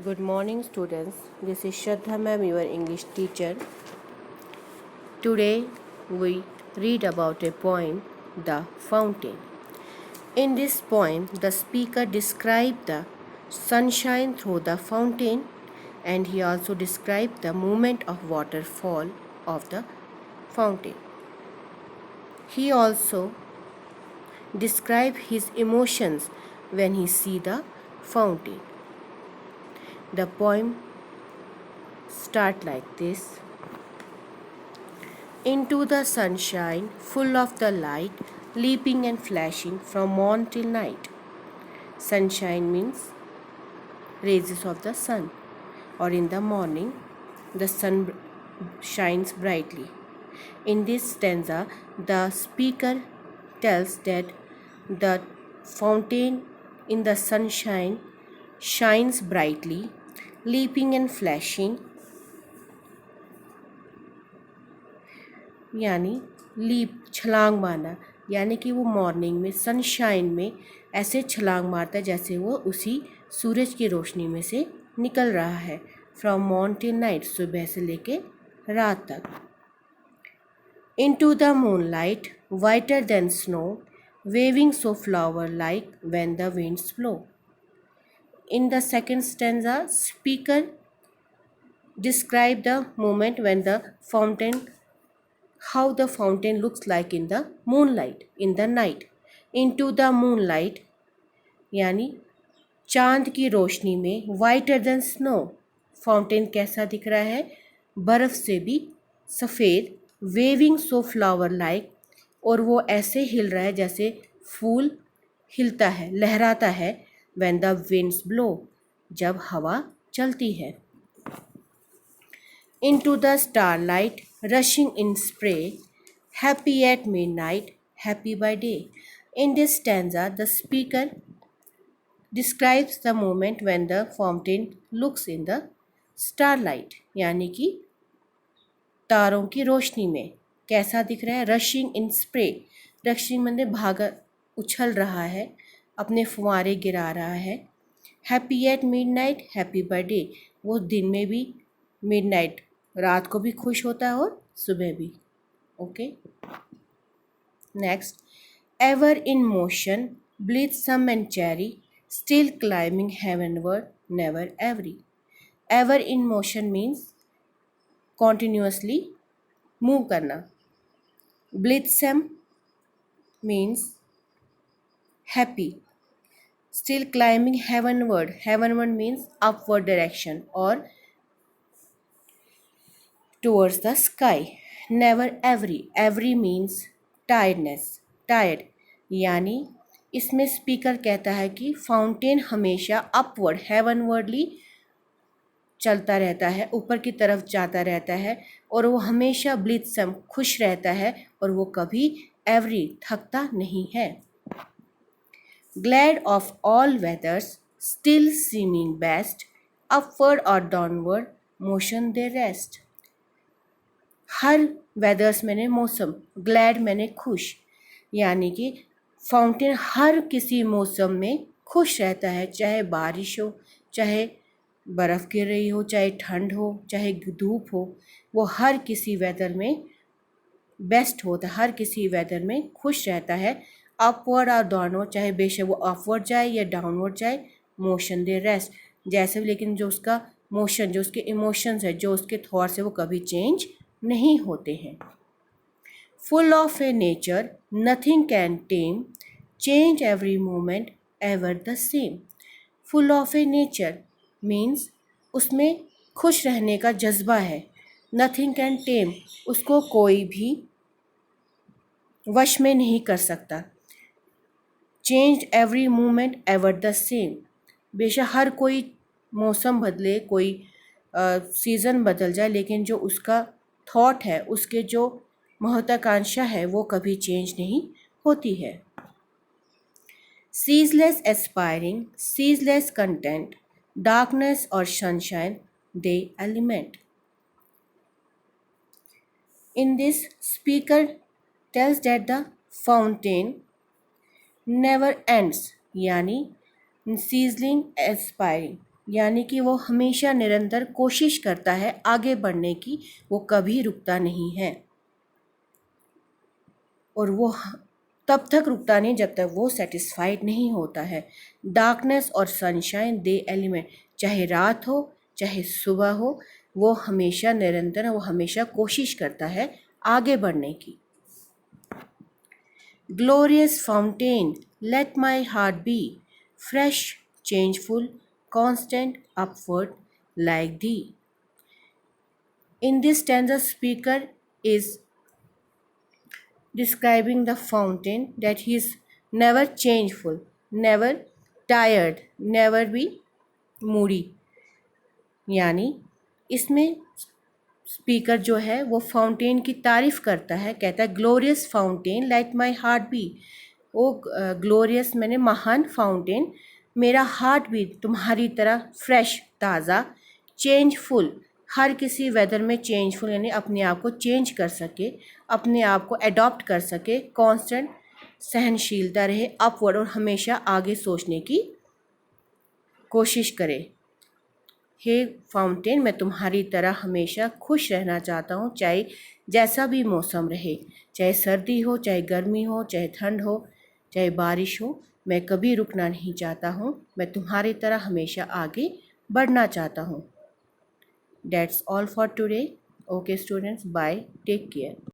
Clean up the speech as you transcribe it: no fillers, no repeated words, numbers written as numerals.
Good morning, students. This is Shraddha ma'am, your English teacher. Today we read about a poem, The Fountain. In this poem, the speaker described the sunshine through the fountain, and he also described the movement of waterfall of the fountain. He also described his emotions when he see the fountain. The poem start like this. Into the sunshine, full of the light, leaping and flashing from morn till night. Sunshine means rays of the sun, or in the morning, the sun shines brightly. In this stanza, the speaker tells that the fountain in the sunshine shines brightly, leaping and flashing, यानी leap छलांग मारना, यानी कि वो morning में sunshine में ऐसे छलांग मारता है जैसे वो उसी सूरज की रोशनी में से निकल रहा है. फ्रॉम मॉर्न टिल नाइट, सुबह से लेके रात तक. Into the moonlight whiter than snow, waving so flower like when the winds blow. In the second stanza, speaker describe the moment when the fountain, how the fountain looks like in the moonlight, in the night. Into the moonlight यानी चांद की रोशनी में, whiter than snow, fountain कैसा दिख रहा है, बर्फ से भी सफ़ेद, waving so flower like, और वो ऐसे हिल रहा है जैसे फूल हिलता है, लहराता है, when the winds blow, जब हवा चलती है. Into the starlight, rushing in spray, happy at midnight, happy by day. In this stanza, the speaker describes the moment when the fountain looks in the starlight, यानी कि तारों की रोशनी में कैसा दिख रहा है. रशिंग इन स्प्रे, रशिंग मतलब भागा, उछल रहा है, अपने फुवारे गिरा रहा है. Happy at midnight, happy by day, वो दिन में भी, मिडनाइट रात को भी खुश होता है और सुबह भी. Okay, next. Ever in motion, blithesome and cheery, still climbing heavenward, never weary. Ever in motion means continuously move करना. Blithesome means happy. Still climbing heavenward, heavenward means upward direction और towards the sky. Never every, every means tiredness, tired, यानी इसमें speaker कहता है कि fountain हमेशा upward, हेवनवर्डली चलता रहता है, ऊपर की तरफ जाता रहता है, और वो हमेशा ब्लिथसम खुश रहता है, और वो कभी एवरी थकता नहीं है. Glad of all weathers, still seeming best, upward or downward motion they rest. हर वेदर्स मैंने मौसम, ग्लैड मैंने खुश, यानी कि फाउंटेन हर किसी मौसम में खुश रहता है, चाहे बारिश हो, चाहे बर्फ़ गिर रही हो, चाहे ठंड हो, चाहे धूप हो, वो हर किसी वेदर में बेस्ट होता है, हर किसी वेदर में खुश रहता है. अपवर्ड और डाउनवर्ड, चाहे बेशक वो अपवर्ड जाए या डाउनवर्ड जाए, मोशन दे रेस्ट, जैसे भी, लेकिन जो उसका मोशन, जो उसके इमोशंस है, जो उसके थॉट्स है, वो कभी चेंज नहीं होते हैं. Full of A nature, nothing can time, change every moment ever the same. Full of A nature means उसमें खुश रहने का जज्बा है. नथिंग कैन टेम, उसको कोई भी वश में नहीं कर सकता. Change every moment ever the same, बेशक हर कोई मौसम बदले, कोई सीज़न बदल जाए, लेकिन जो उसका थॉट है, उसके जो महत्वाकांक्षा है, वो कभी चेंज नहीं होती है. Ceaseless aspiring, ceaseless content, darkness और sunshine thy element. In this speaker tells that the fountain never ends, यानी सीजलिंग एस्पायरिंग, यानी कि वो हमेशा निरंतर कोशिश करता है आगे बढ़ने की, वो कभी रुकता नहीं है। और वो तब तक रुकता नहीं जब तक वो सेटिस्फाइड नहीं होता है। डार्कनेस और सनशाइन दे एलिमेंट, चाहे रात हो चाहे सुबह हो, वो हमेशा निरंतर, वो हमेशा कोशिश करता है आगे बढ़ने की। Glorious fountain let my heart be, fresh changeful constant upward like thee. In this stanza, speaker is describing the fountain that he is never changeful, never tired, never be moody. यानी इसमें स्पीकर जो है वो fountain की तारीफ करता है, कहता है glorious fountain let my heart be, वो ग्लोरियस मैंने महान फाउंटेन, मेरा हार्ट भी तुम्हारी तरह फ्रेश ताज़ा, चेंजफुल हर किसी वेदर में चेंजफुल यानी अपने आप को चेंज कर सके, अपने आप को अडॉप्ट कर सके, कांस्टेंट सहनशीलता रहे, अपवर्ड और हमेशा आगे सोचने की कोशिश करे। हे फाउंटेन, मैं तुम्हारी तरह हमेशा खुश रहना चाहता हूँ, चाहे जैसा भी मौसम रहे, चाहे सर्दी हो चाहे गर्मी हो चाहे ठंड हो चाहे बारिश हो, मैं कभी रुकना नहीं चाहता हूँ, मैं तुम्हारी तरह हमेशा आगे बढ़ना चाहता हूँ। That's all for today. Okay students, bye. Take care.